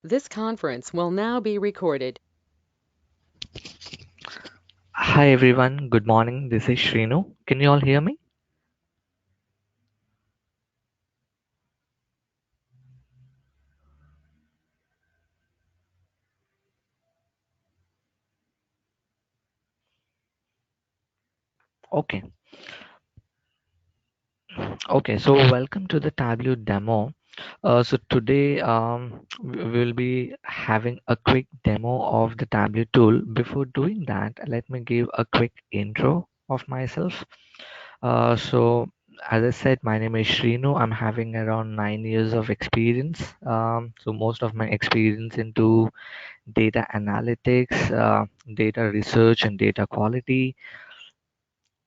This conference will now be recorded. Hi everyone, good morning. This is Shrinu. Can you all hear me? Okay. Okay, so welcome to the Tableau demo. So today we will be having a quick demo of the Tableau tool. Before doing that, let me give a quick intro of myself. So as I said, my name is Shrinu. I'm having around 9 years of experience. So most of my experience into data analytics, data research, and data quality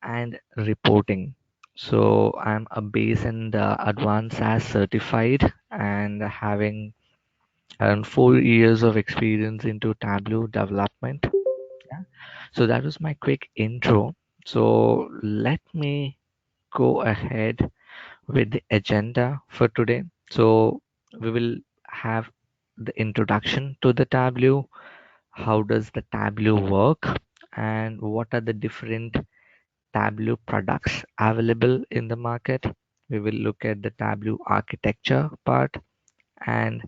and reporting. So I'm a base and advanced as certified and having around 4 years of experience into Tableau development. Yeah. So that was my quick intro. So let me go ahead with the agenda for today. So we will have the introduction to the Tableau. How does the Tableau work? And what are the different Tableau products available in the market. We will look at the Tableau architecture part, and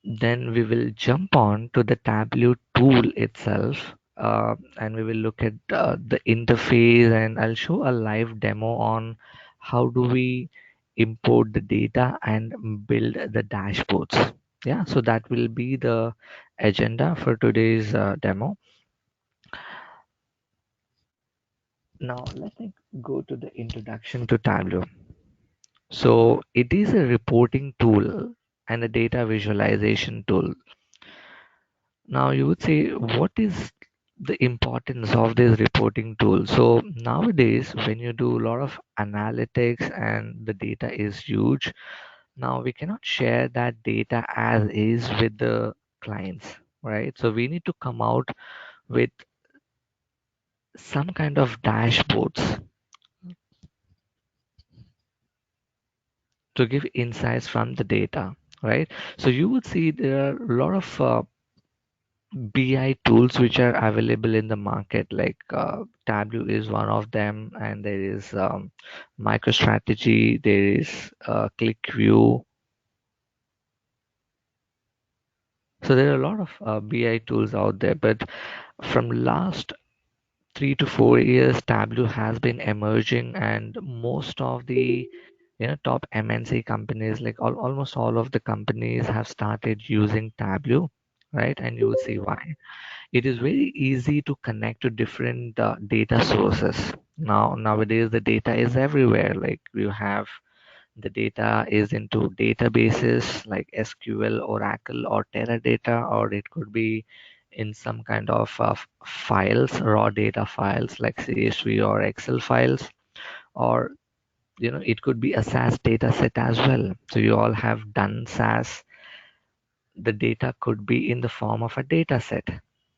then we will jump on to the Tableau tool itself, and we will look at the interface, and I'll show a live demo on how do we import the data and build the dashboards. Yeah, so that will be the agenda for today's demo. Now let me go to the introduction to Tableau. So it is a reporting tool and a data visualization tool. Now you would say, what is the importance of this reporting tool? So nowadays, when you do a lot of analytics and the data is huge, now we cannot share that data as is with the clients, right? So we need to come out with some kind of dashboards to give insights from the data, right? So you would see there are a lot of BI tools which are available in the market, like Tableau is one of them, and there is MicroStrategy, there is ClickView. So there are a lot of BI tools out there, but from last 3 to 4 years, Tableau has been emerging, and most of the top MNC companies, like almost all of the companies, have started using Tableau, right? And you will see why. It is very easy to connect to different data sources. Nowadays the data is everywhere. Like you have the data is into databases like SQL, Oracle, or Teradata, or it could be in some kind of files, raw data files like CSV or Excel files, or it could be a SAS data set as well. So you all have done SAS. The data could be in the form of a data set.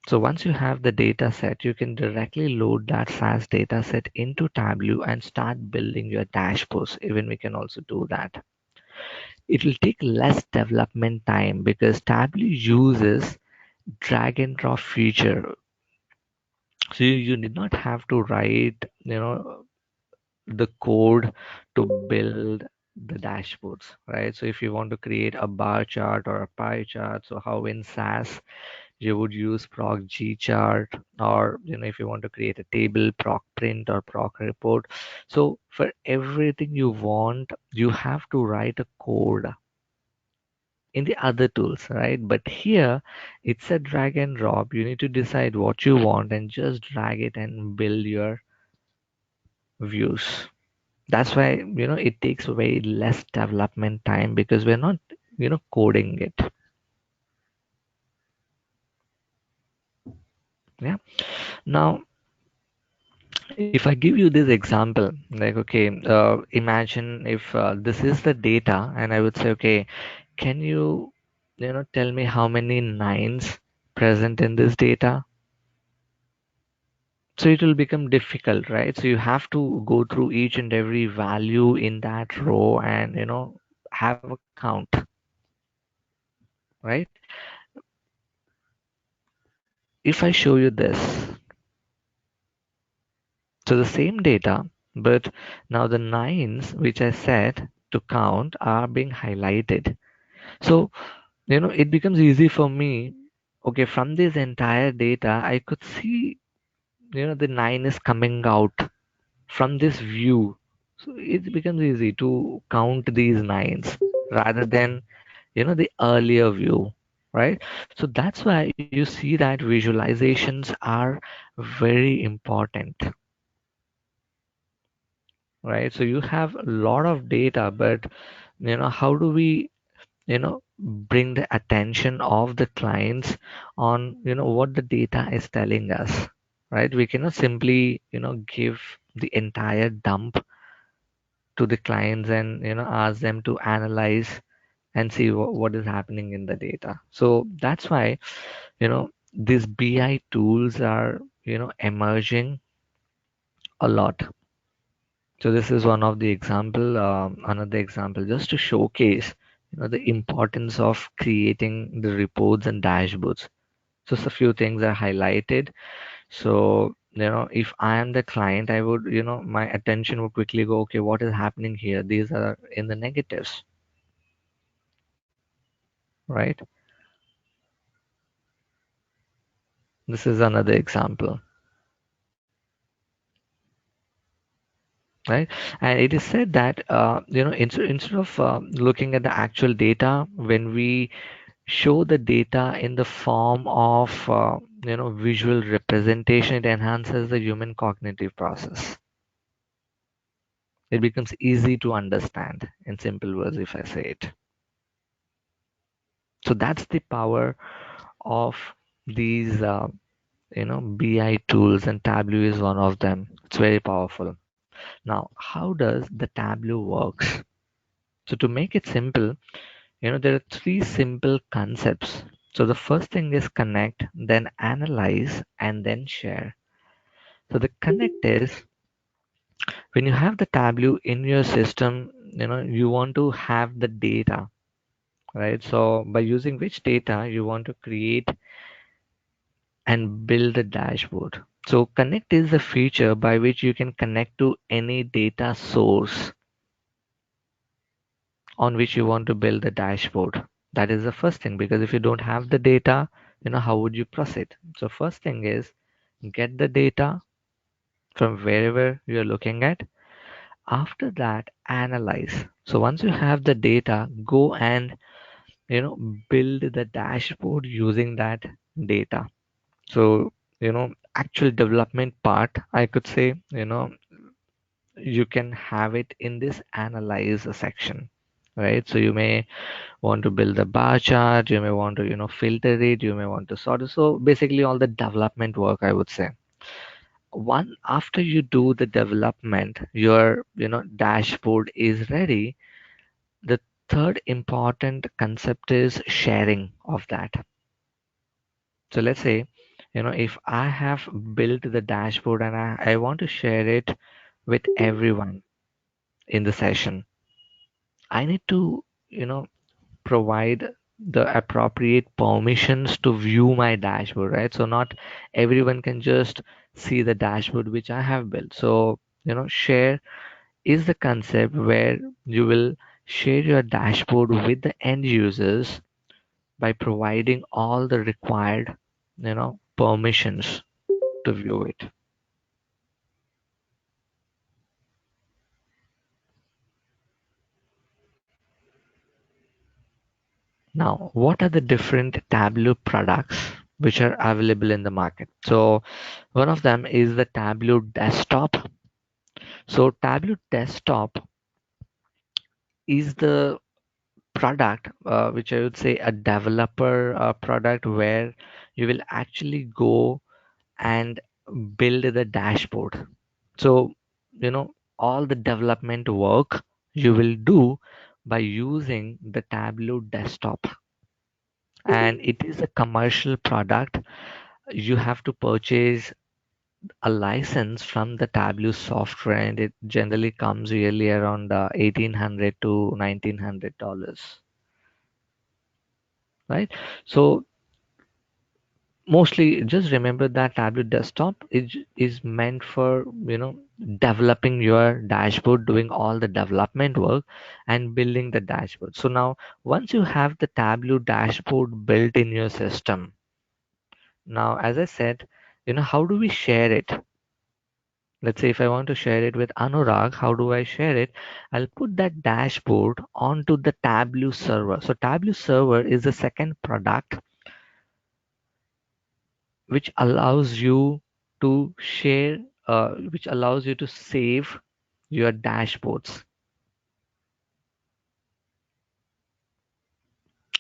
So once you have the data set, you can directly load that SAS data set into Tableau and start building your dashboards. Even we can also do that. It will take less development time because Tableau uses drag and drop feature. So you did not have to write, the code to build the dashboards, right? So if you want to create a bar chart or a pie chart, so how in SAS you would use proc G chart, or if you want to create a table, proc print or proc report. So for everything you want, you have to write a code in the other tools, right? But here it's a drag and drop. You need to decide what you want and just drag it and build your views. That's why it takes way less development time because we're not coding it. Yeah. Now if I give you this example, like, okay, imagine if this is the data, and I would say, okay, can you, tell me how many nines present in this data? So it will become difficult, right? So you have to go through each and every value in that row and, have a count. right? If I show you this, so the same data, but now the nines which I said to count are being highlighted. So, it becomes easy for me. Okay, from this entire data, I could see, the nine is coming out from this view. So it becomes easy to count these nines rather than, the earlier view, right? So that's why you see that visualizations are very important, right? So you have a lot of data, but how do we bring the attention of the clients on what the data is telling us, right? We cannot simply give the entire dump to the clients and ask them to analyze and see what is happening in the data. So that's why these BI tools are emerging a lot. So this is one of the example, another example, just to showcase the importance of creating the reports and dashboards. So a few things are highlighted. So if I am the client, I would my attention would quickly go, okay, what is happening here? These are in the negatives, right? This is another example, right? And it is said that instead of looking at the actual data, when we show the data in the form of visual representation, it enhances the human cognitive process. It becomes easy to understand in simple words, if I say it. So that's the power of these BI tools, and Tableau is one of them. It's very powerful. Now, how does the Tableau works? So to make it simple, there are three simple concepts. So the first thing is connect, then analyze, and then share. So the connect is when you have the Tableau in your system, you want to have the data, right? So by using which data you want to create and build a dashboard. So connect is the feature by which you can connect to any data source on which you want to build the dashboard. That is the first thing, because if you don't have the data, how would you proceed? So first thing is get the data from wherever you're looking at. After that, analyze. So once you have the data, go and build the dashboard using that data. So actual development part, I could say, you can have it in this analyze section, right? So you may want to build a bar chart, you may want to filter it, you may want to sort it. So basically all the development work, I would say. One after you do the development, your dashboard is ready. The third important concept is sharing of that. So let's say if I have built the dashboard and I want to share it with everyone in the session, I need to provide the appropriate permissions to view my dashboard, right? So not everyone can just see the dashboard which I have built. So share is the concept where you will share your dashboard with the end users by providing all the required permissions to view it. Now, what are the different Tableau products which are available in the market? So one of them is the Tableau desktop. So Tableau desktop is the product which I would say a developer product where you will actually go and build the dashboard. So all the development work you will do by using the Tableau desktop, and it is a commercial product. You have to purchase a license from the Tableau software, and it generally comes yearly around $1,800 to $1,900. right? So mostly just remember that Tableau desktop is meant for, developing your dashboard, doing all the development work and building the dashboard. So now once you have the Tableau dashboard built in your system, now as I said, how do we share it? Let's say if I want to share it with Anurag, how do I share it? I'll put that dashboard onto the Tableau server. So Tableau server is the second product which allows you to share, which allows you to save your dashboards.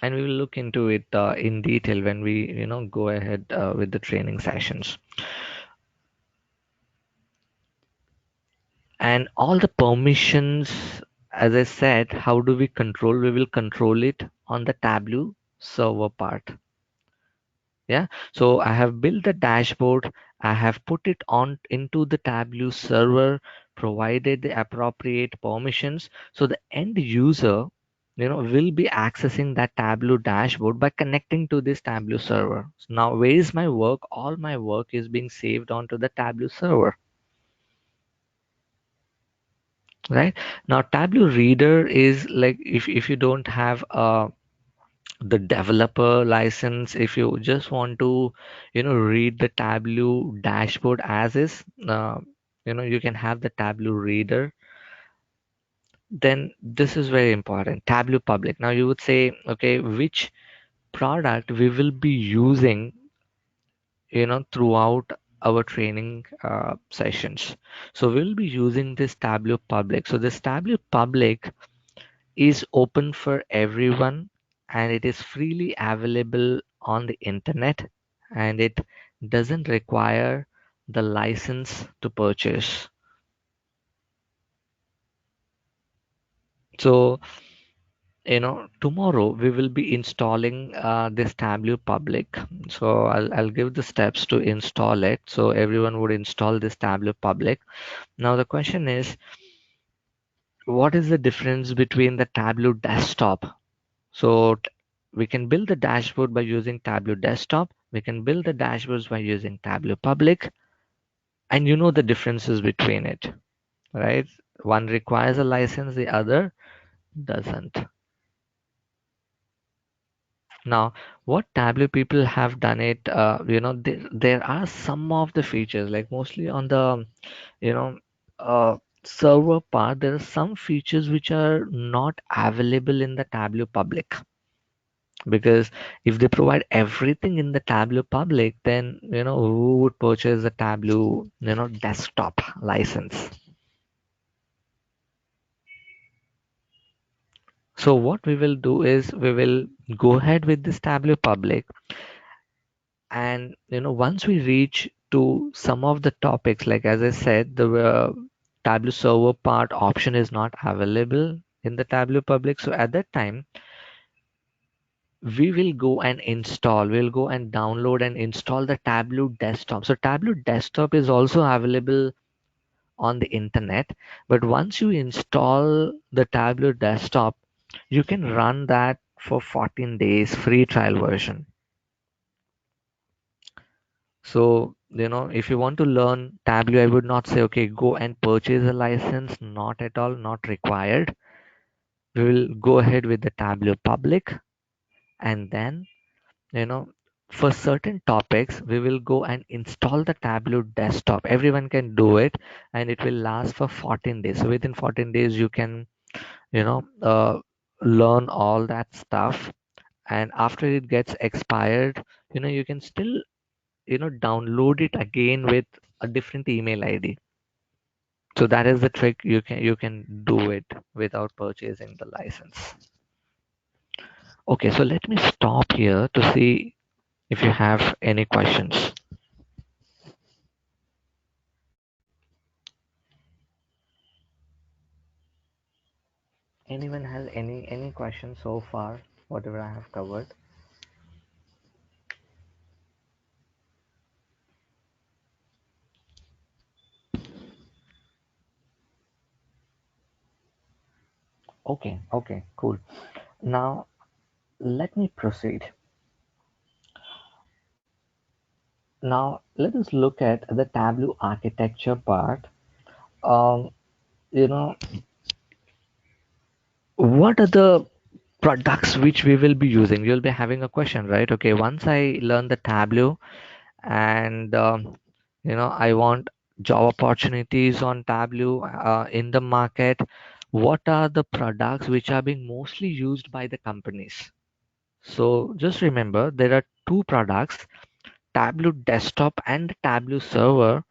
And we will look into it in detail when we, go ahead with the training sessions. And all the permissions, as I said, how do we control? We will control it on the Tableau server part. Yeah, so I have built the dashboard. I have put it on into the Tableau server, provided the appropriate permissions. So the end user, will be accessing that Tableau dashboard by connecting to this Tableau server. So now where is my work? All my work is being saved onto the Tableau server, right? Now Tableau reader is like, if you don't have the developer license, if you just want to, read the Tableau dashboard as is, you can have the Tableau reader. Then this is very important, Tableau public. Now you would say, okay, which product we will be using, throughout our training sessions. So we'll be using this Tableau public. So this Tableau public is open for everyone, and it is freely available on the internet, and it doesn't require the license to purchase. So tomorrow we will be installing this Tableau public. So I'll give the steps to install it, so everyone would install this Tableau public. Now the question is, what is the difference between the Tableau desktop? So we can build the dashboard by using Tableau desktop. We can build the dashboards by using Tableau public, and you know the differences between it, right? One requires a license, the other doesn't. Now, what Tableau people have done it, there are some of the features, like mostly on the, you know, server part, there are some features which are not available in the Tableau public. Because if they provide everything in the Tableau public, then who would purchase the Tableau desktop license? So what we will do is we will go ahead with this Tableau public, and once we reach to some of the topics, like as I said, the Tableau server part option is not available in the Tableau public. So at that time we will go and install, we'll go and download and install the Tableau desktop. So Tableau desktop is also available on the internet, but once you install the Tableau desktop, you can run that for 14 days free trial version. So if you want to learn Tableau, I would not say, okay, go and purchase a license. Not at all, not required. We will go ahead with the Tableau public, and then you know for certain topics we will go and install the Tableau desktop. Everyone can do it, and it will last for 14 days. So within 14 days you can you know uh, learn all that stuff, and after it gets expired, you can still download it again with a different email ID. So that is the trick. You can do it without purchasing the license. Okay, so let me stop here to see if you have any questions. Anyone has any questions so far, whatever I have covered? Okay, okay, cool. Now let me proceed. Now let us look at the Tableau architecture part. Um, you know, what are the products which we will be using? You'll be having a question, right? Okay, once I learn the Tableau and I want job opportunities on Tableau in the market, what are the products which are being mostly used by the companies? So just remember there are two products, Tableau desktop and Tableau server.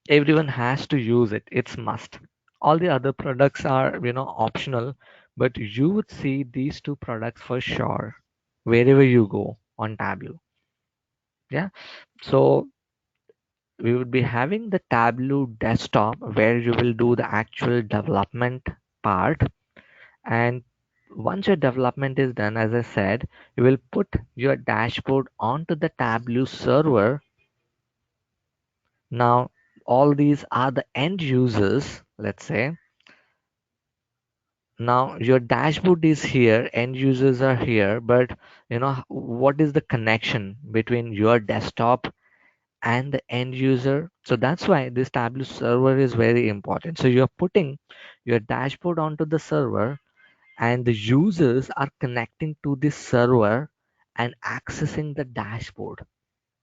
Everyone has to use it, it's must. All the other products are optional, but you would see these two products for sure wherever you go on Tableau. Yeah, so we would be having the Tableau desktop where you will do the actual development part. And once your development is done, as I said, you will put your dashboard onto the Tableau server. Now all these are the end users, let's say. Now your dashboard is here, end users are here, but what is the connection between your desktop and the end user? So that's why this Tableau server is very important. So you're putting your dashboard onto the server, and the users are connecting to this server and accessing the dashboard.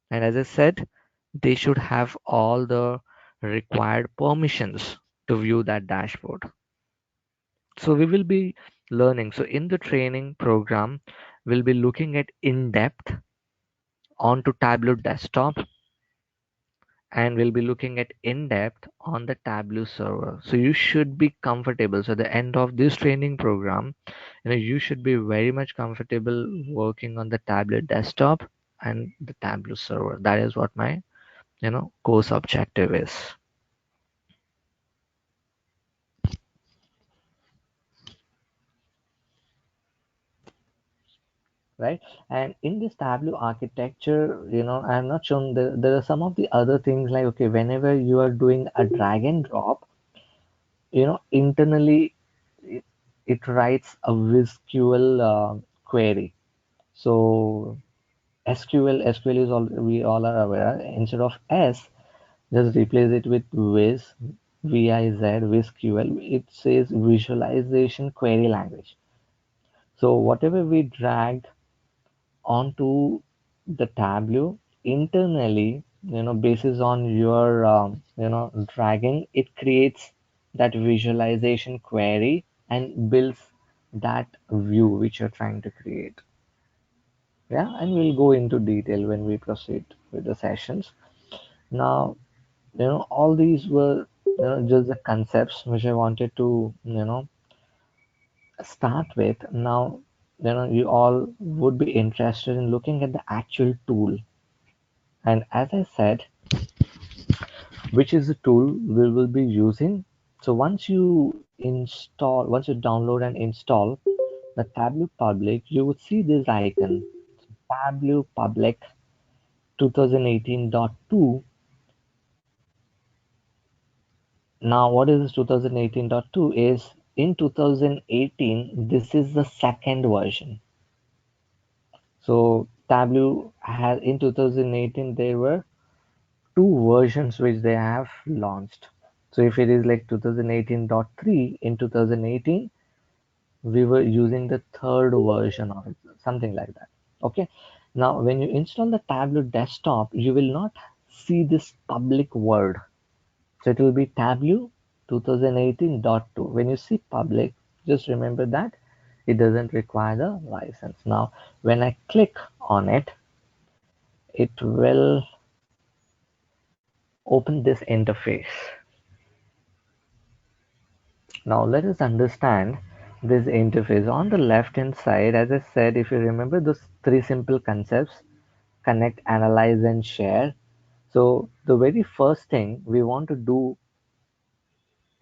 And as I said, they should have all the required permissions to view that dashboard. So we will be learning. So in the training program, we'll be looking at in depth onto Tableau desktop, and we'll be looking at in depth on the Tableau server. So you should be comfortable. So the end of this training program, you should be very much comfortable working on the Tableau desktop and the Tableau server. That is what my course objective is. Right, and in this Tableau architecture, I have not shown there are some of the other things, like, okay, whenever you are doing a drag and drop, internally it, it writes a visql query. So SQL is all we all are aware. Instead of S, just replace it with Viz, visql. It says visualization query language. So whatever we drag onto the Tableau internally, basis on your dragging, it creates that visualization query and builds that view which you're trying to create. Yeah, and we'll go into detail when we proceed with the sessions. Now, all these were just the concepts which I wanted to start with. Now, you all would be interested in looking at the actual tool. And as I said, which is the tool we will be using. So once you download and install the Tableau Public, you would see this icon, Tableau Public 2018.2. Now, what is this 2018.2 is in 2018, this is the second version. So Tableau has in 2018, there were two versions which they have launched. So if it is like 2018.3, in 2018 we were using the third version of it, something like that. Okay. Now when you install the Tableau desktop, you will not see this public word. So it will be Tableau 2018.2. When you see public, just remember that it doesn't require the license. Now when I click on it, it will open this interface. Now let us understand this interface. On the left hand side, as I said, if you remember those three simple concepts, connect, analyze, and share. So the very first thing we want to do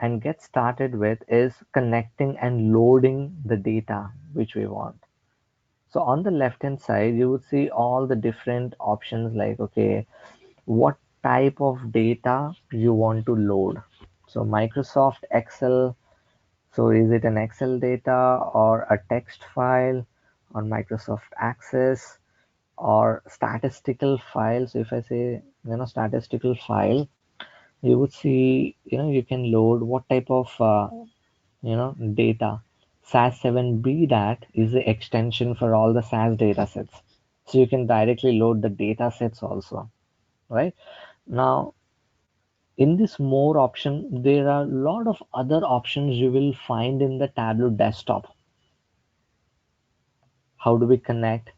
and get started with is connecting and loading the data which we want. So on the left hand side, you would see all the different options, like, okay, what type of data you want to load. So Microsoft Excel. So is it an Excel data or a text file on Microsoft Access, or statistical files. If I say, statistical file, you would see, you can load what type of, data. SAS7B, that is the extension for all the SAS data sets. So you can directly load the data sets also, right? Now, in this more option, there are a lot of other options you will find in the Tableau desktop. How do we connect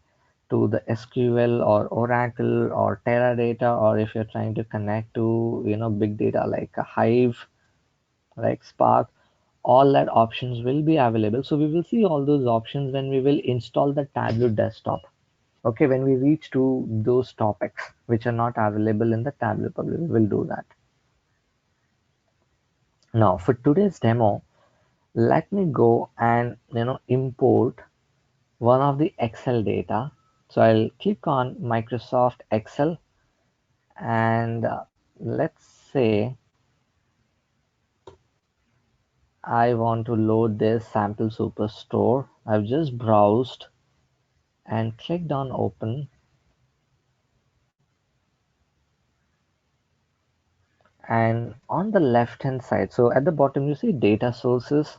to the SQL or Oracle or Teradata, or if you're trying to connect to, big data like a Hive, like Spark, all that options will be available. So we will see all those options when we will install the Tableau desktop. Okay, when we reach to those topics which are not available in the Tableau public, we will do that. Now, for today's demo, let me go and import one of the Excel data. So I'll click on Microsoft Excel, and let's say I want to load this sample superstore. I've just browsed and clicked on open, and on the left hand side, so at the bottom you see data sources.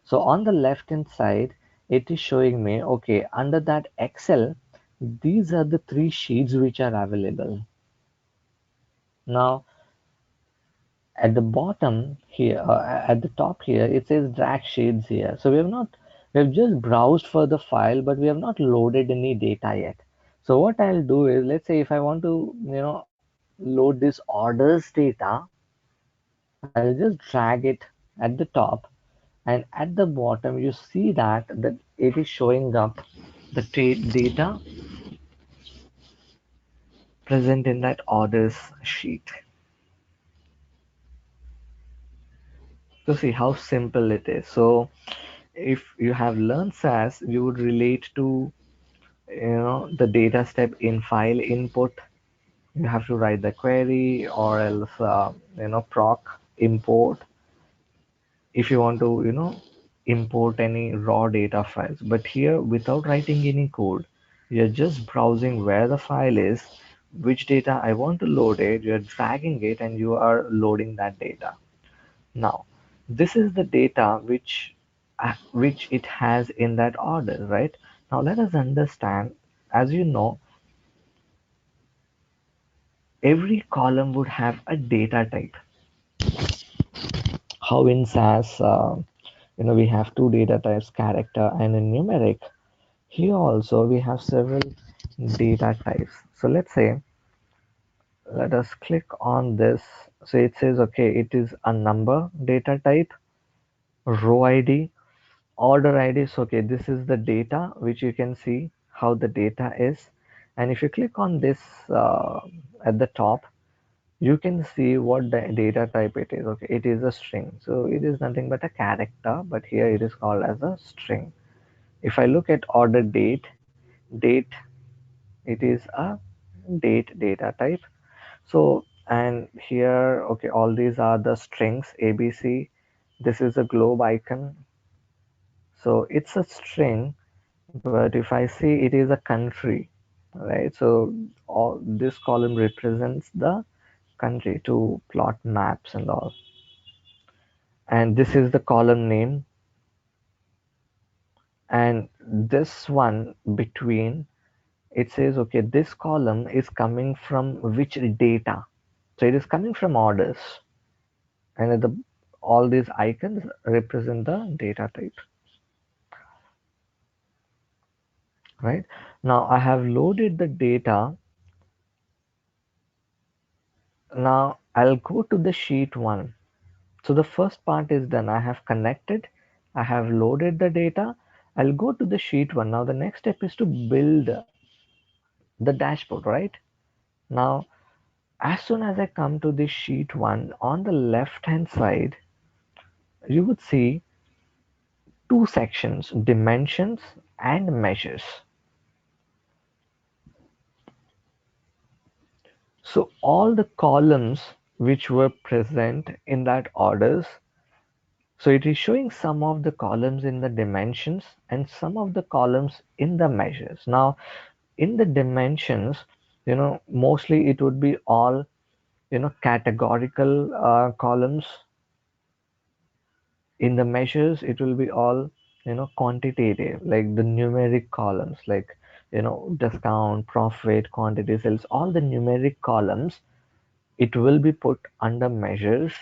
So on the left hand side, it is showing me, okay, under that Excel, these are the three sheets which are available. Now at the bottom here, at the top here, it says drag sheets here. So we have just browsed for the file, but we have not loaded any data yet. So what I'll do is, let's say if I want to, load this orders data, I'll just drag it at the top, and at the bottom you see that it is showing up the data present in that orders sheet. So see how simple it is. So if you have learned SAS, you would relate to, the data step in file input. You have to write the query, or else proc import if you want to, import any raw data files. But here, without writing any code, you're just browsing where the file is, which data I want to load it, you're dragging it, and you are loading that data. Now, this is the data which it has in that order, right? Now let us understand, as you know, every column would have a data type. How in SAS, we have two data types, character and a numeric. Here also we have several data types. So let's say, let us click on this. So it says, okay, it is a number data type, row ID, order ID. So okay, this is the data which you can see how the data is. And if you click on this at the top, you can see what the data type it is. Okay, it is a string. So it is nothing but a character, but here it is called as a string. If I look at order date, it is a date data type. So, and here, okay, all these are the strings ABC. This is a globe icon. So it's a string, but if I see it is a country, right? So all this column represents the country to plot maps and all. And this is the column name, and this one between, it says, okay, this column is coming from which data. So it is coming from orders, and at the all these icons represent the data type, right? Now I have loaded the data. Now I'll go to the sheet one. So the first part is done. I have connected, I have loaded the data. I'll go to the sheet one. Now the next step is to build the dashboard, right? Now, as soon as I come to this sheet one, on the left hand side, you would see two sections, dimensions and measures. So all the columns which were present in that orders, so it is showing some of the columns in the dimensions and some of the columns in the measures. Now, in the dimensions, mostly it would be all, categorical columns. In the measures, it will be all, quantitative, like the numeric columns, like, discount, profit, quantity, sales, all the numeric columns, it will be put under measures.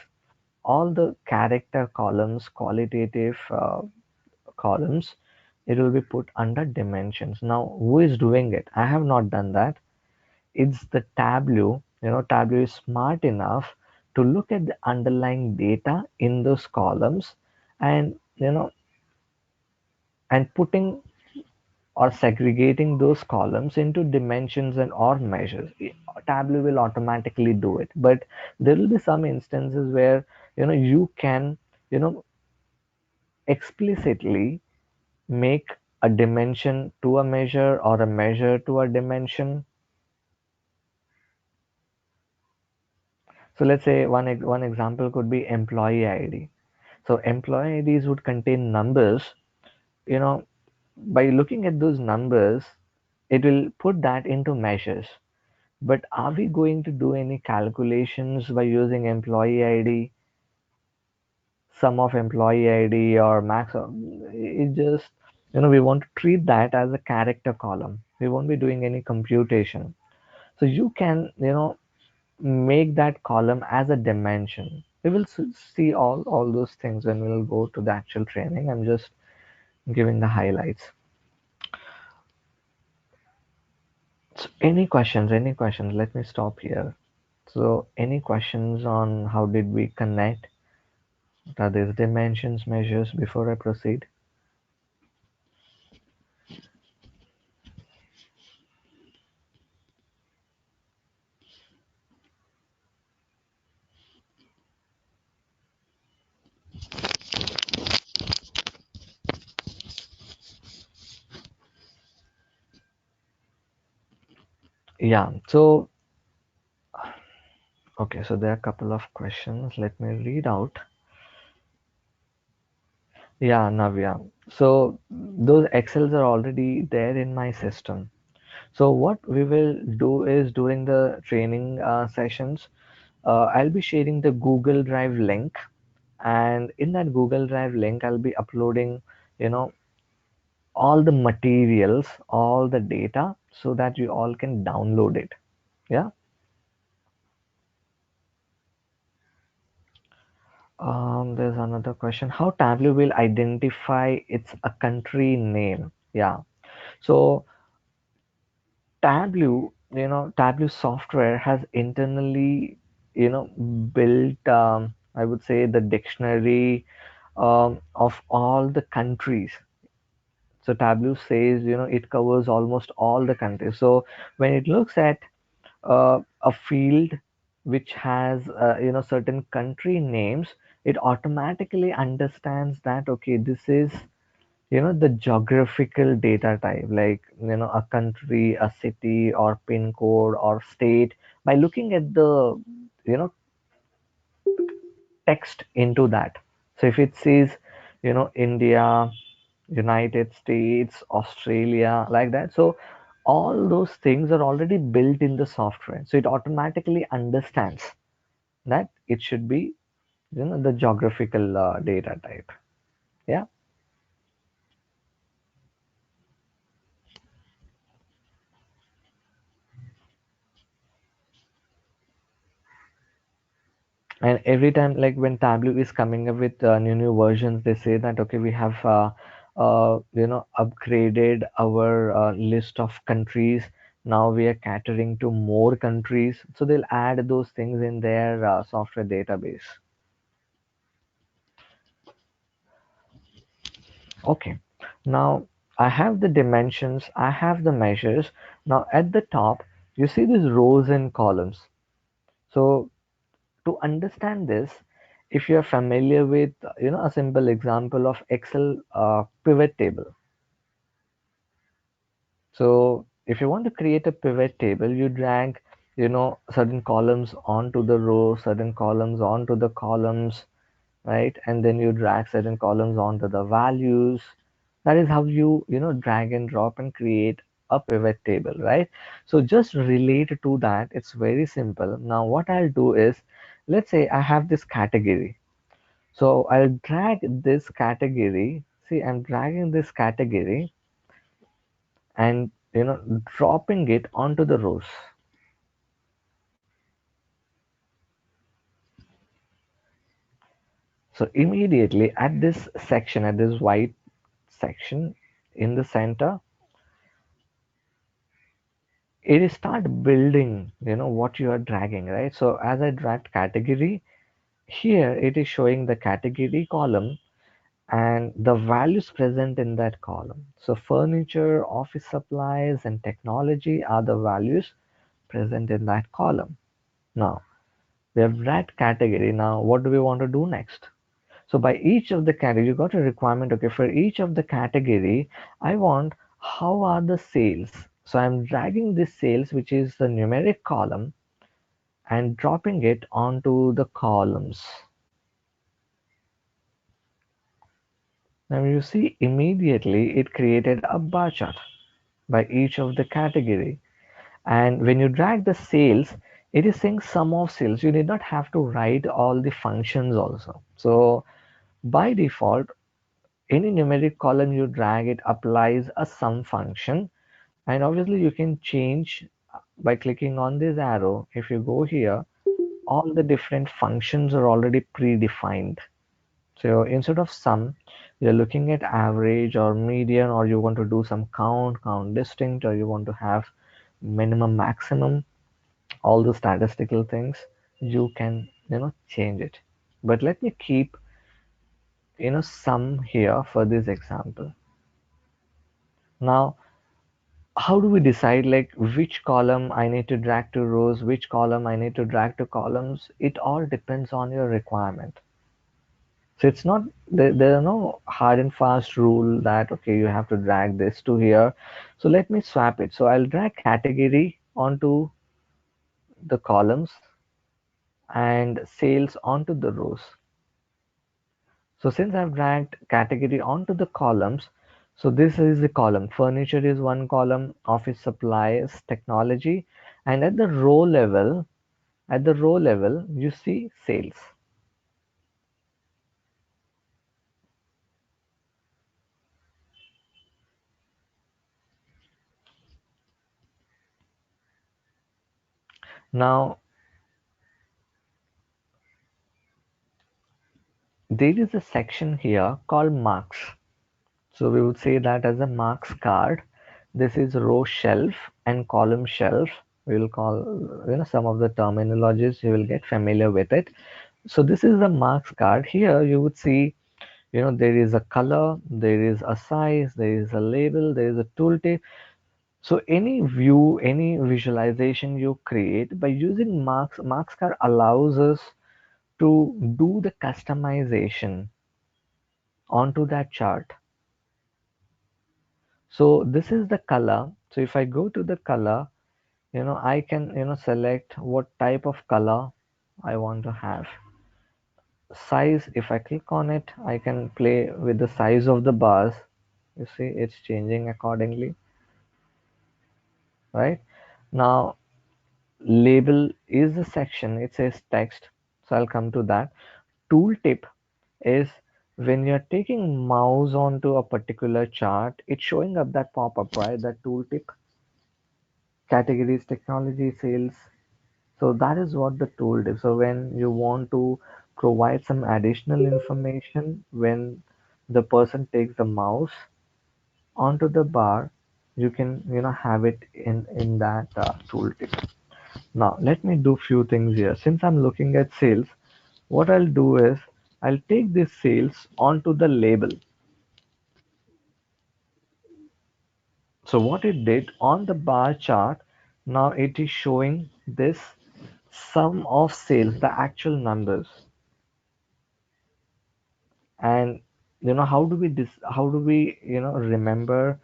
All the character columns, qualitative columns, it will be put under dimensions. Now, who is doing it? I have not done that. It's the Tableau. Tableau is smart enough to look at the underlying data in those columns, and putting or segregating those columns into dimensions and or measures. Tableau will automatically do it, but there will be some instances where you can you know explicitly make a dimension to a measure or a measure to a dimension. So let's say one example could be employee ID. So employee IDs would contain numbers. You know, by looking at those numbers, it will put that into measures. But are we going to do any calculations by using employee ID, sum of employee ID or max? It just, we want to treat that as a character column. We won't be doing any computation. So you can, make that column as a dimension. We will see all those things when we'll go to the actual training. I'm just giving the highlights. So any questions? Any questions? Let me stop here. So any questions on how did we connect? What are these dimensions measures before I proceed? Yeah. So okay. So there are a couple of questions. Let me read out. Yeah, Navya. So those Excels are already there in my system. So what we will do is during the training sessions, I'll be sharing the Google Drive link, and in that Google Drive link, I'll be uploading, you know, all the materials, all the data, so that you all can download it. Yeah. There's another question. How Tableau will identify it's a country name? Yeah. So Tableau software has internally, built, I would say, the dictionary of all the countries. So Tableau says, it covers almost all the countries. So when it looks at a field which has, certain country names, it automatically understands that, okay, this is, the geographical data type, like, a country, a city, or pin code, or state. By looking at the, text into that. So if it says, India, United States, Australia, like that. So all those things are already built in the software. So it automatically understands that it should be, the geographical data type. Yeah. And every time, like when Tableau is coming up with new versions, they say that, okay, we have upgraded our list of countries. Now we are catering to more countries, so they'll add those things in their software database. Okay, now I have the dimensions, I have the measures. Now at the top, you see these rows and columns. So to understand this, if you're familiar with, a simple example of Excel pivot table. So if you want to create a pivot table, you drag, certain columns onto the row, certain columns onto the columns, right? And then you drag certain columns onto the values. That is how you, drag and drop and create a pivot table, right? So just relate to that. It's very simple. Now what I'll do is, let's say I have this category. So I'll drag this category. See, I'm dragging this category and dropping it onto the rows. So immediately at this section, at this white section in the center, it is start building, what you are dragging, right? So as I drag category, here it is showing the category column and the values present in that column. So furniture, office supplies, and technology are the values present in that column. Now, we have dragged category. Now, what do we want to do next? So by each of the category, you got a requirement. Okay, for each of the category, I want how are the sales. So I'm dragging this sales, which is the numeric column, and dropping it onto the columns. Now you see immediately it created a bar chart by each of the category. And when you drag the sales, it is saying sum of sales. You need not have to write all the functions also. So by default, any numeric column you drag, it applies a sum function. And obviously you can change by clicking on this arrow. If you go here, all the different functions are already predefined. So instead of sum, you're looking at average or median, or you want to do some count distinct, or you want to have minimum, maximum, all the statistical things, you can, change it. But let me keep, sum here for this example. Now, how do we decide like which column I need to drag to rows, which column I need to drag to columns? It all depends on your requirement. So it's not there are no hard and fast rule that okay you have to drag this to here. So let me swap it. So I'll drag category onto the columns and sales onto the rows. So since I've dragged category onto the columns, so this is the column. Furniture is one column, office supplies, technology, and at the row level, you see sales. Now there is a section here called marks. So we would say that as a marks card. This is row shelf and column shelf. We will call, some of the terminologies you will get familiar with it. So this is the marks card. Here you would see, there is a color, there is a size, there is a label, there is a tooltip. So any view, any visualization you create by using marks card allows us to do the customization onto that chart. So this is the color. So if I go to the color, I can, select what type of color I want to have. Size, if I click on it, I can play with the size of the bars. You see, it's changing accordingly, right? Now, label is the section, it says text. So I'll come to that. Tooltip is when you're taking mouse onto a particular chart, it's showing up that pop-up, right? That tooltip categories, technology, sales. So that is what the tool is. So when you want to provide some additional information, when the person takes the mouse onto the bar, you can have it in that tooltip. Now let me do few things here. Since I'm looking at sales, what I'll do is I'll take this sales onto the label. So what it did on the bar chart, now it is showing this sum of sales, the actual numbers. And how do we remember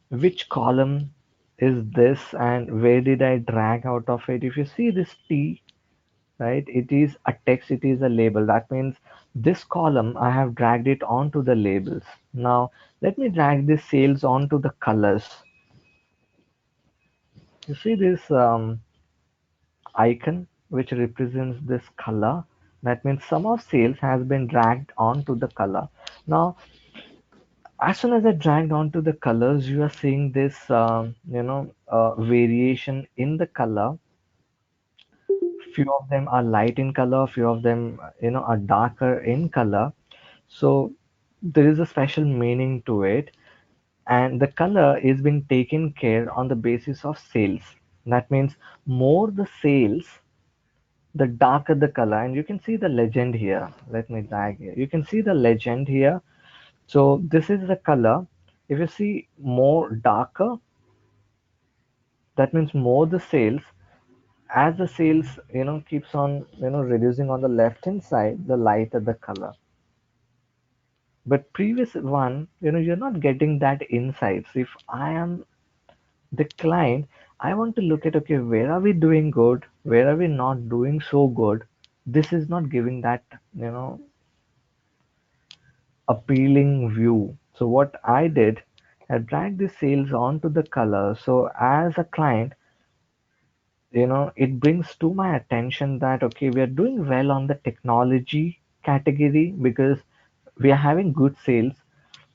which column is this and where did I drag out of it? If you see this T, right, it is a text, it is a label. That means this column I have dragged it onto the labels. Now let me drag this sales onto the colors. You see this icon which represents this color. That means sum of sales has been dragged onto the color. Now, as soon as I dragged onto the colors, you are seeing this, variation in the color. Few of them are light in color, few of them, are darker in color. So there is a special meaning to it, and the color is being taken care on the basis of sales. That means more the sales, the darker the color. And you can see the legend here. Let me drag here. You can see the legend here. So this is the color. If you see more darker, that means more the sales. As the sales, keeps on, reducing on the left hand side, the lighter the color. But previous one, you're not getting that insights. If I am the client, I want to look at, okay, where are we doing good? Where are we not doing so good? This is not giving that, you know, appealing view. So what I did, I dragged the sales onto the color. So as a client, it brings to my attention that, okay, we are doing well on the technology category because we are having good sales.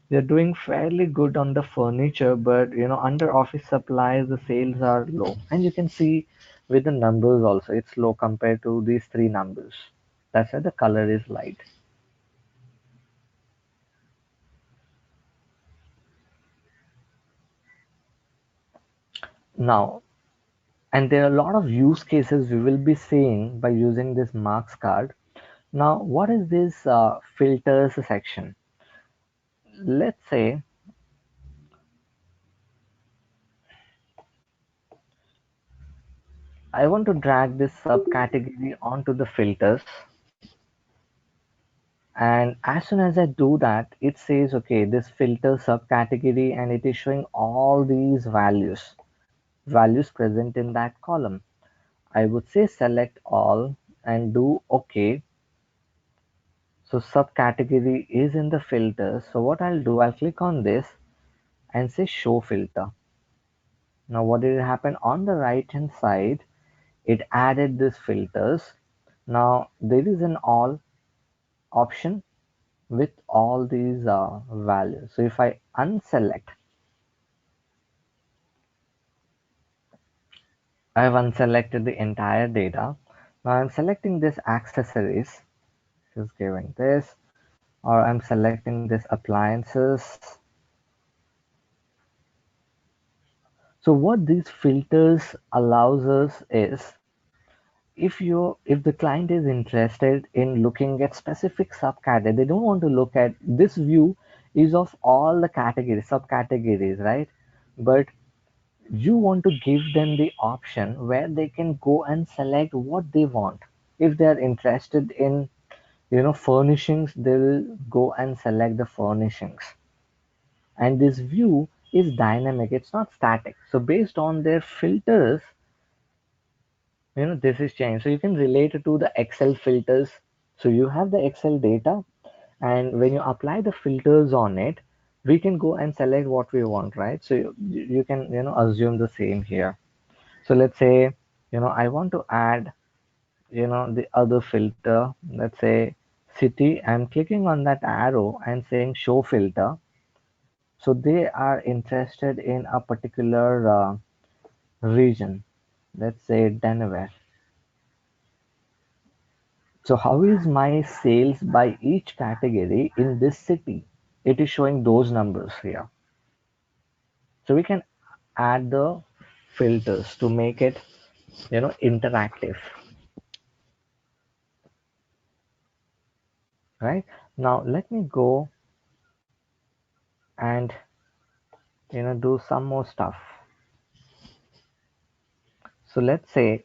They're doing fairly good on the furniture, but under office supplies, the sales are low. And you can see with the numbers also, it's low compared to these three numbers. That's why the color is light. Now, and there are a lot of use cases we will be seeing by using this marks card. Now, what is this filters section? Let's say I want to drag this subcategory onto the filters. And as soon as I do that, it says, okay, this filter subcategory, and it is showing all these values present in that column. I would say select all and do OK. So subcategory is in the filter. So what I'll do, I'll click on this and say show filter. Now what did happen on the right hand side? It added these filters. Now there is an all option with all these values. So if I unselect, I have unselected the entire data. Now I'm selecting this accessories, just giving this, or I'm selecting this appliances. So what these filters allows us is, if the client is interested in looking at specific subcategory, they don't want to look at this view is of all the categories, subcategories, right? But you want to give them the option where they can go and select what they want. If they are interested in furnishings, they will go and select the furnishings. And this view is dynamic, it's not static. So based on their filters, this is changed. So you can relate it to the Excel filters. So you have the Excel data, and when you apply the filters on it, we can go and select what we want, right? So you can assume the same here. So let's say, I want to add, the other filter, let's say city. I'm clicking on that arrow and saying show filter. So they are interested in a particular region, let's say Denver. So how is my sales by each category in this city? It is showing those numbers here. So we can add the filters to make it, interactive, right? Now let me go and do some more stuff. So let's say,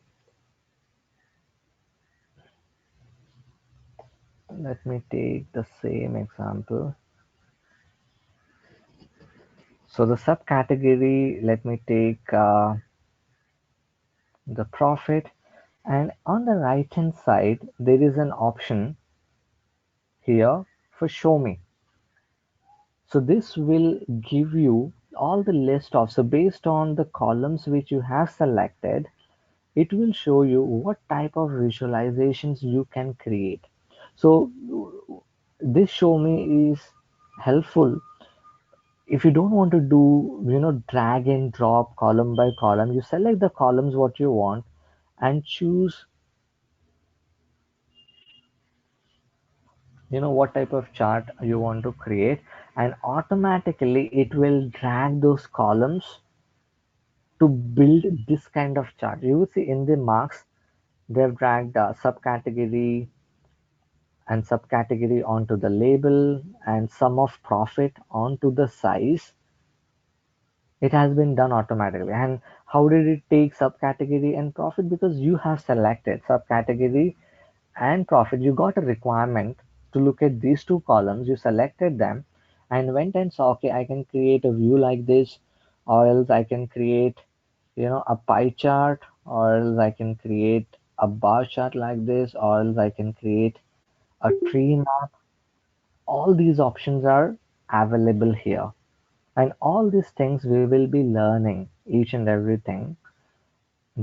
let me take the same example. So the subcategory, let me take the profit, and on the right hand side there is an option here for show me. So this will give you all the list of, so based on the columns which you have selected, it will show you what type of visualizations you can create. So this show me is helpful if you don't want to do, drag and drop column by column. You select the columns what you want and choose, what type of chart you want to create, and automatically it will drag those columns to build this kind of chart. You will see in the marks they've dragged a subcategory and subcategory onto the label and sum of profit onto the size. It has been done automatically. And how did it take subcategory and profit? Because you have selected subcategory and profit. You got a requirement to look at these two columns. You selected them and went and saw, okay, I can create a view like this, or else I can create, a pie chart, or else I can create a bar chart like this, or else I can create a tree map. All these options are available here. And all these things we will be learning each and everything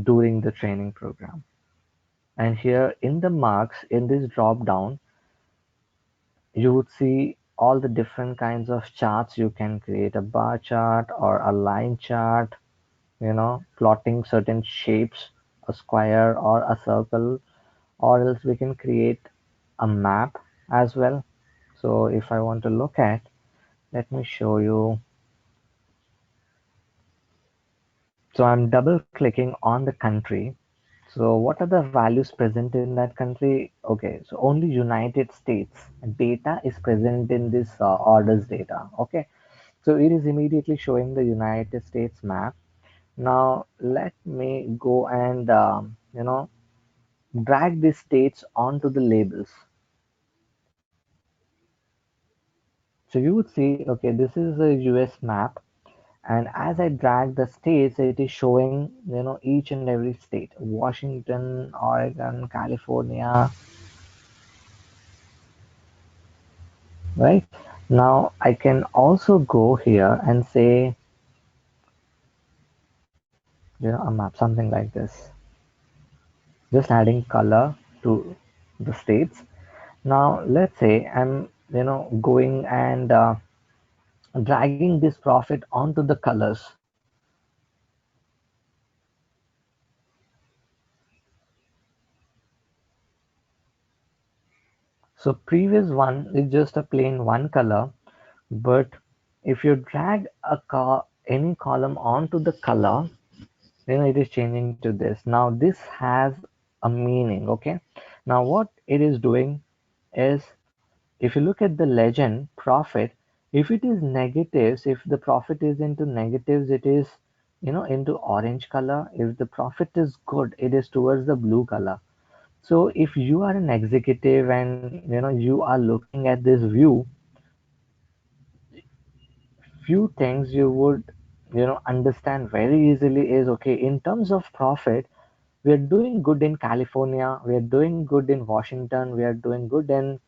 during the training program. And here in the marks, in this drop down, you would see all the different kinds of charts. You can create a bar chart or a line chart, plotting certain shapes, a square or a circle, or else we can create a map as well. So if I want to look at, let me show you. So I'm double clicking on the country. So what are the values present in that country? Okay, so only United States data is present in this orders data. Okay, so it is immediately showing the United States map. Now let me go and drag these states onto the labels. So you would see, okay, this is a US map, and as I drag the states, it is showing, each and every state: Washington, Oregon, California, right? Now I can also go here and say, a map, something like this, just adding color to the states. Now let's say I'm, going and dragging this profit onto the colors. So previous one is just a plain one color, but if you drag any column onto the color, it is changing to this. Now this has a meaning. Okay, now what it is doing is, if you look at the legend profit, if it is negatives, if the profit is into negatives, it is, into orange color. If the profit is good, it is towards the blue color. So if you are an executive and you are looking at this view, few things you would, understand very easily is, okay, in terms of profit, we are doing good in California, we are doing good in Washington, we are doing good in,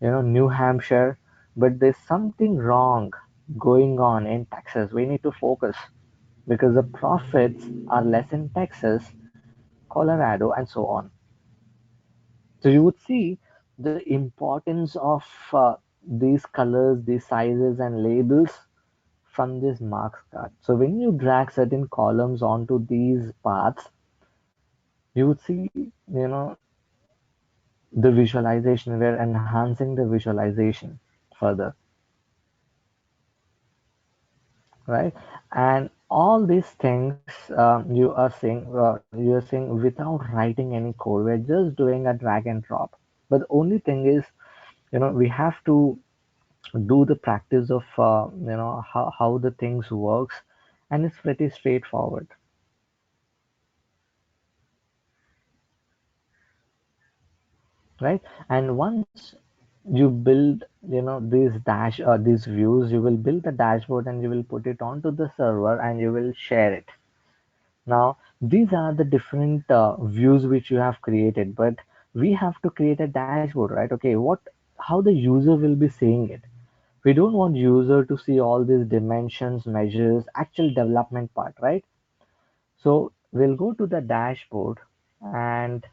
New Hampshire, but there's something wrong going on in Texas. We need to focus because the profits are less in Texas, Colorado, and so on. So you would see the importance of these colors, these sizes, and labels from this marks card. So when you drag certain columns onto these paths, you would see, the visualization. We're enhancing the visualization further, right? And all these things you are saying without writing any code. We're just doing a drag and drop. But the only thing is, we have to do the practice of how the things works, and it's pretty straightforward, right? And once you build, these views, you will build the dashboard and you will put it onto the server and you will share it. Now these are the different views which you have created, but we have to create a dashboard, right? Okay, how the user will be seeing it. We don't want user to see all these dimensions, measures, actual development part, right? So we'll go to the dashboard, and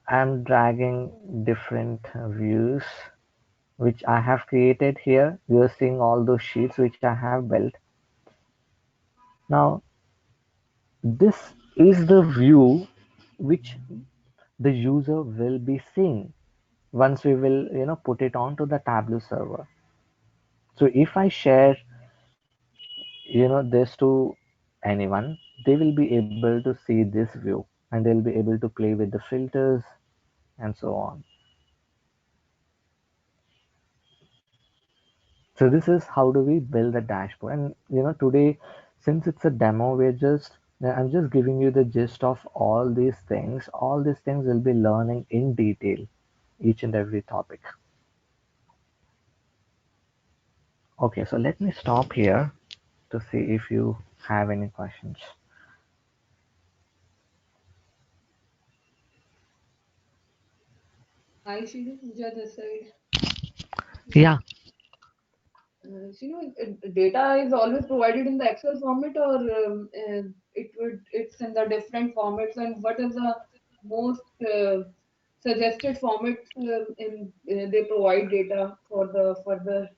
I'm dragging different views which I have created here. You're seeing all those sheets which I have built. Now, this is the view which the user will be seeing once we will, put it onto the Tableau server. So if I share, this to anyone, they will be able to see this view, and they'll be able to play with the filters and so on. So this is how do we build a dashboard. And today, since it's a demo, I'm just giving you the gist of all these things. All these things we'll be learning in detail, each and every topic. Okay, so let me stop here to see if you have any questions. Hi, Shinu, Pooja this side. Yeah. Shinu, data is always provided in the Excel format, or it's in the different formats, and what is the most suggested format in they provide data for the further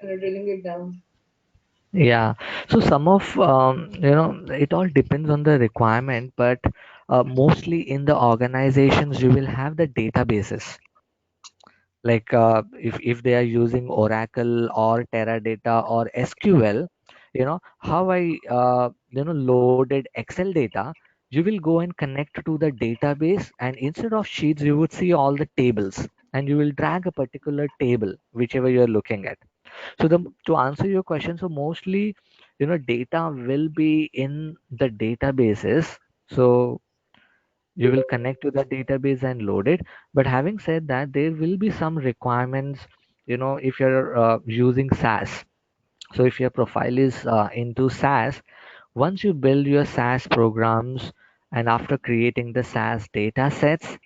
drilling it down. Yeah. So some of it all depends on the requirement, but mostly in the organizations you will have the databases. Like if they are using Oracle or Teradata or SQL, how I loaded Excel data, you will go and connect to the database, and instead of sheets you would see all the tables, and you will drag a particular table whichever you are looking at. So the to answer your question, so mostly data will be in the databases. So you will connect to the database and load it. But having said that, there will be some requirements, if you're using SAS. So if your profile is into SAS, once you build your SAS programs and after creating the SAS data sets,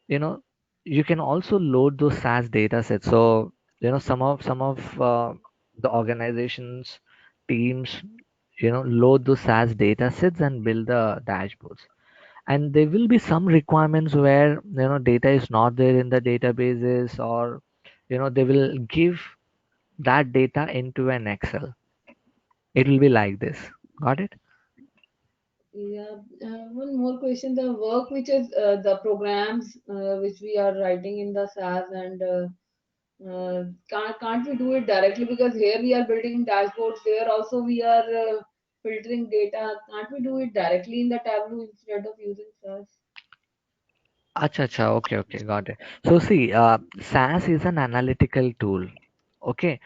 you know you can also load those SAS data sets. So some of the organizations teams load those SAS data sets and build the dashboards. And there will be some requirements where data is not there in the databases, or they will give that data into an Excel. It will be like this. Got it? Yeah, one more question. The work which is the programs which we are writing in the SAS, and can't we do it directly? Because here we are building dashboards, there also we are filtering data. Can't we do it directly in the Tableau instead of using SAS? Acha, acha, okay, okay, got it. So see, SAS is an analytical tool, okay,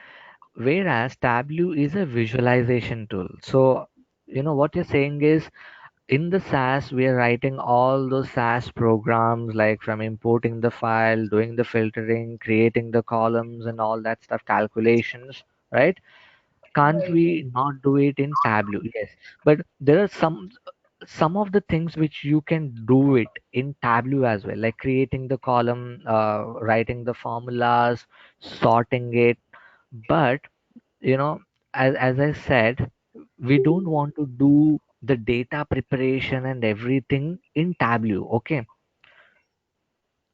whereas Tableau is a visualization tool. So what you're saying is, in the SAS, we are writing all those SAS programs, like from importing the file, doing the filtering, creating the columns and all that stuff, calculations, right? Can't Right, we not do it in Tableau? Yes, but there are some of the things which you can do it in Tableau as well, like creating the column, writing the formulas, sorting it. But you know as I said, we don't want to do the data preparation and everything in Tableau, okay,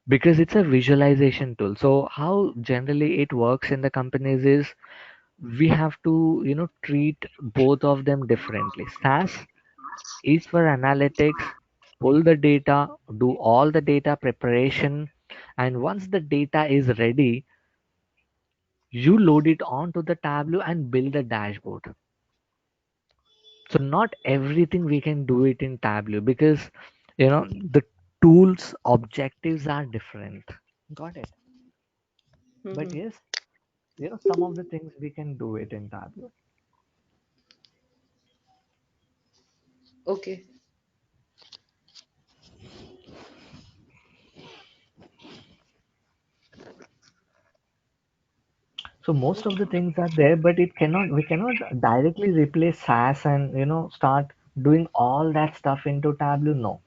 because it's a visualization tool. So how generally it works in the companies is, we have to treat both of them differently. SAS is for analytics, pull the data, do all the data preparation, and once the data is ready, you load it onto the Tableau and build a dashboard. So not everything we can do it in Tableau, because the tools objectives are different. Got it? But right. yes, some of the things we can do it in Tableau. Okay. So most of the things are there, but we cannot directly replace SAS and start doing all that stuff into Tableau. No.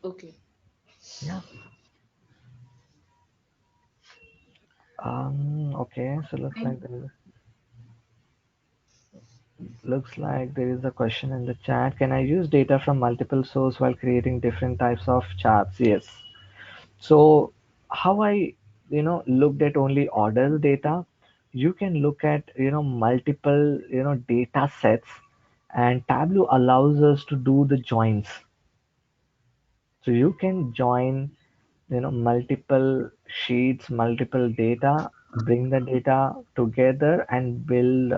Okay. Yeah. Okay. So And looks like there is a question in the chat. Can I use data from multiple sources while creating different types of charts? Yes. So how I, looked at only orders data, you can look at, multiple, data sets, and Tableau allows us to do the joins. So you can join, multiple sheets, multiple data, bring the data together and build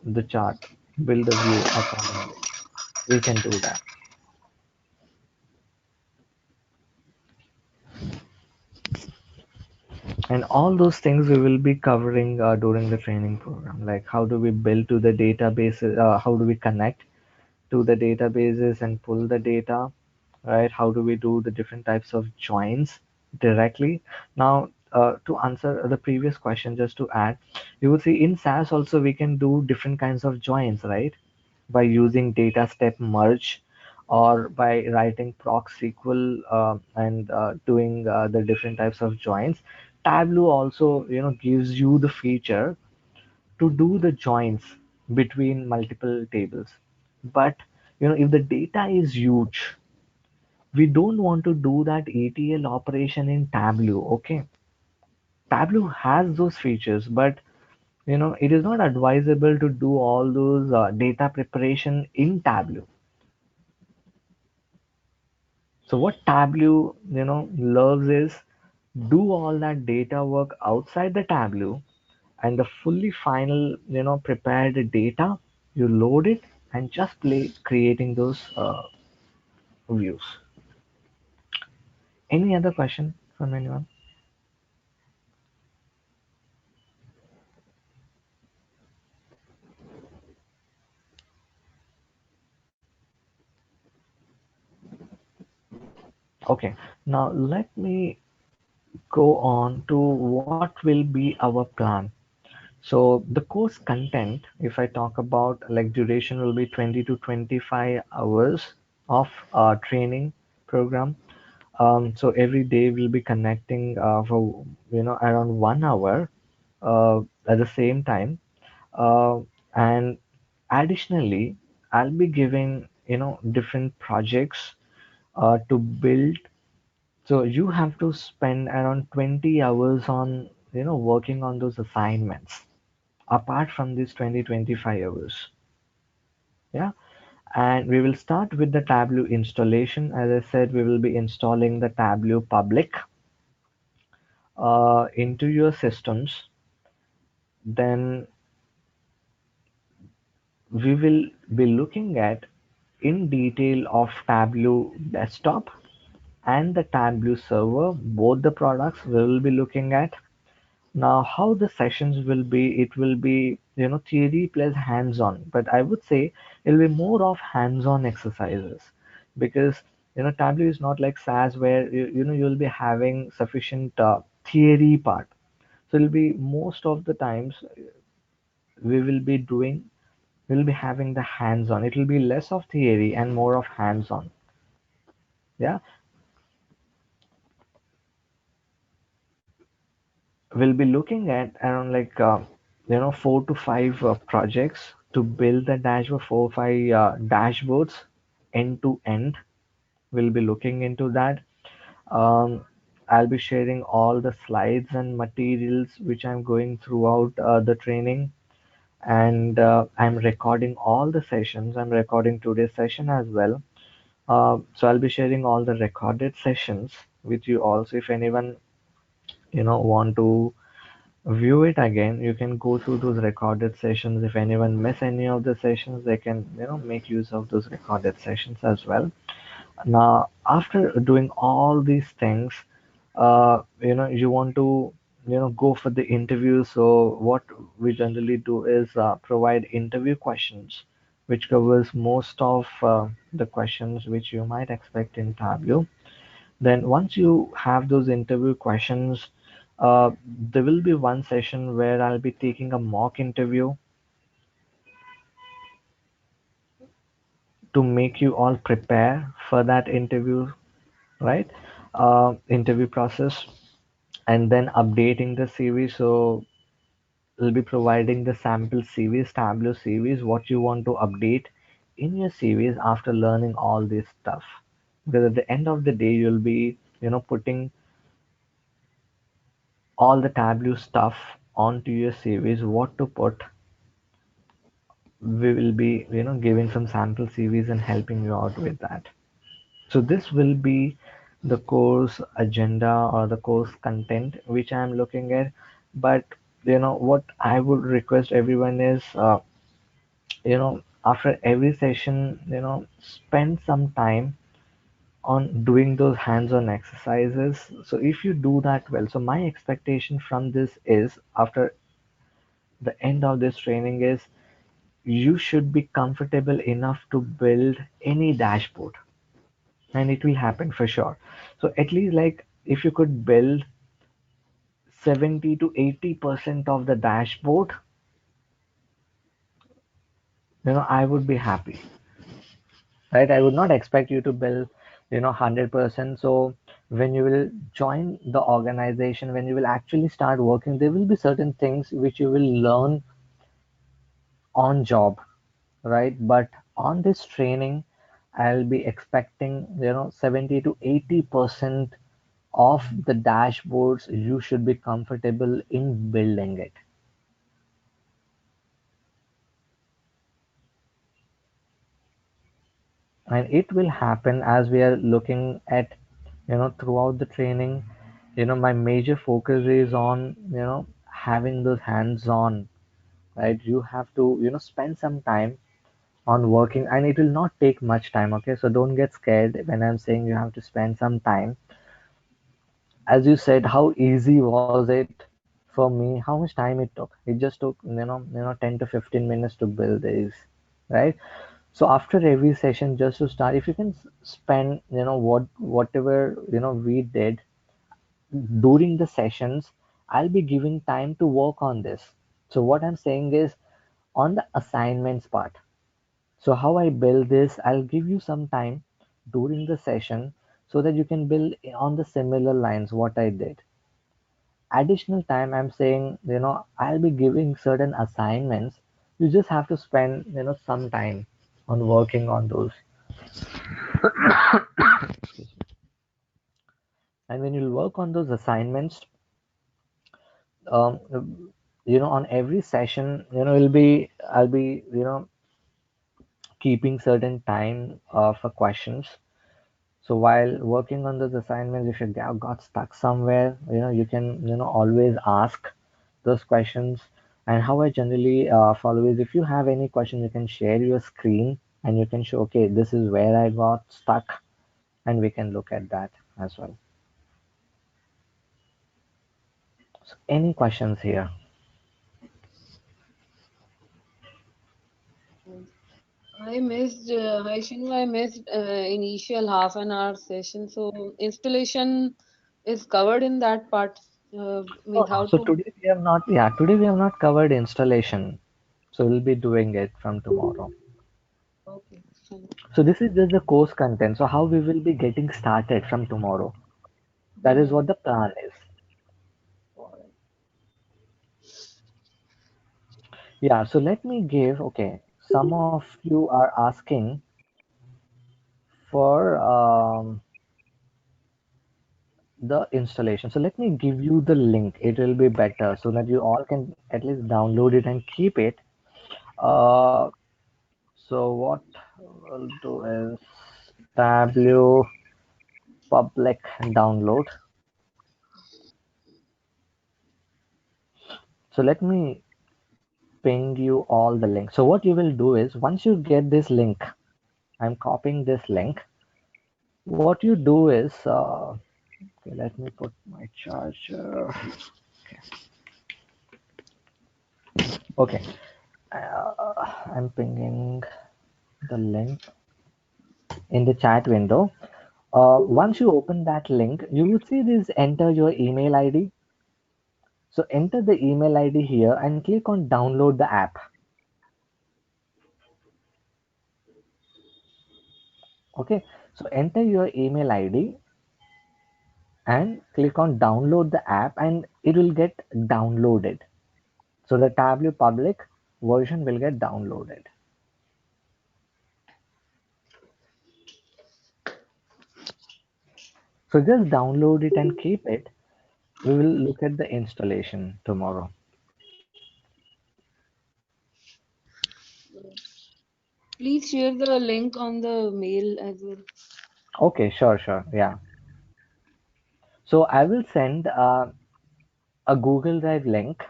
the chart, build a view accordingly. We can do that. And all those things we will be covering during the training program, like how do we build to the databases, how do we connect to the databases and pull the data, right? How do we do the different types of joins directly? Now, to answer the previous question, just to add, you will see in SAS also we can do different kinds of joins, right? By using data step merge or by writing proc SQL and doing the different types of joins. Tableau also, gives you the feature to do the joins between multiple tables. But if the data is huge, we don't want to do that ETL operation in Tableau. Okay, Tableau has those features, but it is not advisable to do all those data preparation in Tableau. So what Tableau, loves is do all that data work outside the Tableau, and the fully final, prepared data, you load it and just play creating those views. Any other question from anyone? Okay, now let me go on to what will be our plan. So the course content, if I talk about, like, duration will be 20 to 25 hours of training program. So every day we'll be connecting for around 1 hour at the same time. And additionally, I'll be giving different projects to build. So you have to spend around 20 hours on working on those assignments apart from these 20-25 hours. Yeah. And we will start with the Tableau installation. As I said, we will be installing the Tableau public into your systems. Then we will be looking at in detail of Tableau desktop and the Tableau server, both the products we will be looking at. Now, how the sessions will be, it will be, theory plus hands-on, but I would say it'll be more of hands-on exercises, because, Tableau is not like SAS where, you'll be having sufficient theory part. So it'll be most of the times we will be doing, we'll be having the hands-on. It will be less of theory and more of hands-on. Yeah. We'll be looking at around like 4 to 5 projects to build the dashboard, 4 or 5 dashboards end to end. We'll be looking into that. um, I'll be sharing all the slides and materials which I'm going throughout the training, and I'm recording all the sessions. I'm recording today's session as well. So I'll be sharing all the recorded sessions with you also. If anyone want to view it again, you can go through those recorded sessions. If anyone miss any of the sessions, they can make use of those recorded sessions as well. Now, after doing all these things, you want to go for the interview. So what we generally do is provide interview questions which covers most of the questions which you might expect in Tableau. Then once you have those interview questions, there will be one session where I'll be taking a mock interview to make you all prepare for that interview, right? Interview process, and then updating the CV. So we'll be providing the sample CVs, Tableau CVs, what you want to update in your CVs after learning all this stuff. Because at the end of the day, you'll be, putting all the Tableau stuff onto your CVs, what to put. We will be, giving some sample CVs and helping you out with that. So this will be the course agenda or the course content which I'm looking at. But what I would request everyone is, after every session, spend some time on doing those hands-on exercises. So if you do that well, so my expectation from this is after the end of this training is you should be comfortable enough to build any dashboard, and it will happen for sure. So at least like if you could build 70 to 80% of the dashboard, I would be happy, right? I would not expect you to build 100%. So when you will join the organization, when you will actually start working, there will be certain things which you will learn on job, right? But on this training, I'll be expecting 70 to 80% of the dashboards you should be comfortable in building it. And it will happen as we are looking at throughout the training. My major focus is on having those hands on, right? You have to spend some time on working, and it will not take much time. Okay, so don't get scared when I'm saying you have to spend some time. As you said, how easy was it for me? How much time it took? It just took 10 to 15 minutes to build these, right? So after every session, just to start, if you can spend whatever we did during the sessions, I'll be giving time to work on this. So what I'm saying is on the assignments part. So how I build this, I'll give you some time during the session so that you can build on the similar lines what I did. Additional time, I'm saying, I'll be giving certain assignments. You just have to spend, some time on working on those. And when you work on those assignments, on every session, I'll be, keeping certain time for questions. So while working on those assignments, if you got stuck somewhere, you can, always ask those questions. And how I generally follow is if you have any question, you can share your screen and you can show, okay, this is where I got stuck, and we can look at that as well. So any questions here? Hi Shinu, I missed initial half an hour session. So installation is covered in that part. Oh, Means no. how So to. today we have not covered installation. So we'll be doing it from tomorrow. Okay. Fine. So this is just the course content. So how we will be getting started from tomorrow. That is Mm-hmm. what the plan is. Yeah, so let me give, okay, some of you are asking for the installation. So let me give you the link. It will be better so that you all can at least download it and keep it. Uh, so what we'll do is Tableau public download. So let me ping you all the links. So what you will do is once you get this link, I'm copying this link. What you do is, okay, let me put my charger. Okay, I'm pinging the link in the chat window. Once you open that link, you would see this enter your email ID. So enter the email ID here and click on download the app. Okay, so enter your email ID and click on download the app, and it will get downloaded. So the Tableau public version will get downloaded. So just download it and keep it. We will look at the installation tomorrow. Please share the link on the mail as well. Okay, sure, sure. Yeah. So I will send a Google Drive link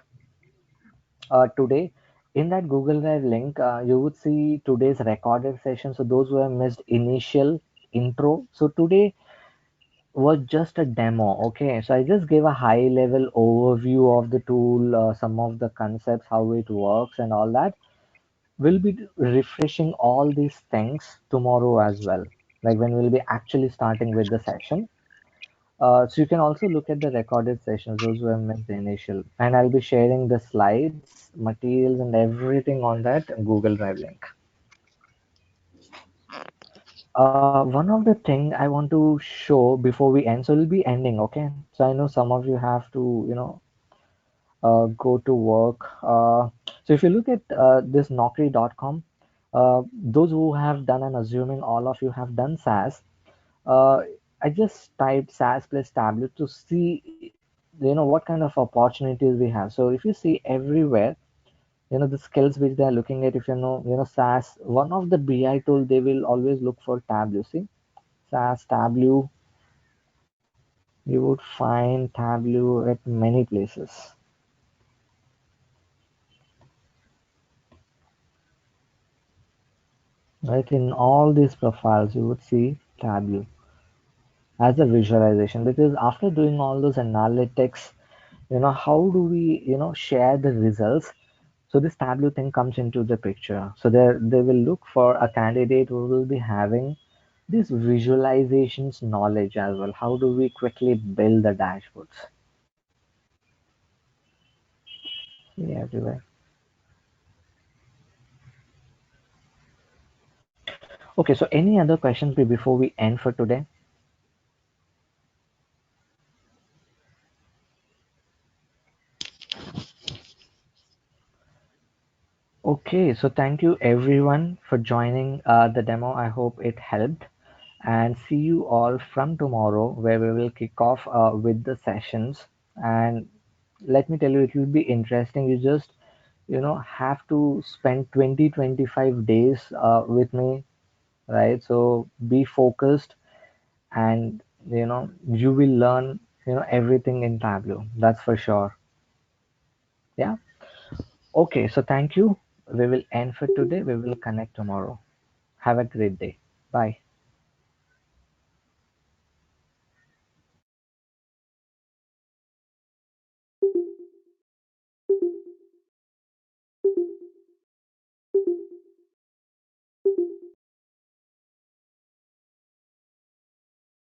today. In that Google Drive link, you would see today's recorded session. So those who have missed initial intro. So today was just a demo. Okay, so I just gave a high level overview of the tool, some of the concepts, how it works, and all that. We'll be refreshing all these things tomorrow as well, like when we'll be actually starting with the session. So you can also look at the recorded sessions, those who have missed the initial, and I'll be sharing the slides, materials, and everything on that Google Drive link. One of the thing I want to show before we end, so we'll be ending, okay? So I know some of you have to, go to work. So if you look at this Naukri.com, those who have done, and assuming all of you have done SaaS, uh, I just typed SaaS plus Tableau to see, what kind of opportunities we have. So if you see everywhere, the skills which they are looking at, if SaaS, one of the BI tool, they will always look for Tableau. See, SaaS, Tableau, you would find Tableau at many places. Right, in all these profiles, you would see Tableau as a visualization, because after doing all those analytics, how do we, share the results? So this Tableau thing comes into the picture. So they will look for a candidate who will be having this visualizations knowledge as well. How do we quickly build the dashboards? See everywhere. Okay, so any other questions before we end for today? Okay, so thank you everyone for joining the demo. I hope it helped. And see you all from tomorrow, where we will kick off with the sessions. And let me tell you, it will be interesting. You just, have to spend 20-25 days with me, right? So be focused, and, you will learn, everything in Tableau. That's for sure. Yeah. Okay, so thank you. We will end for today. We will connect tomorrow. Have a great day. Bye.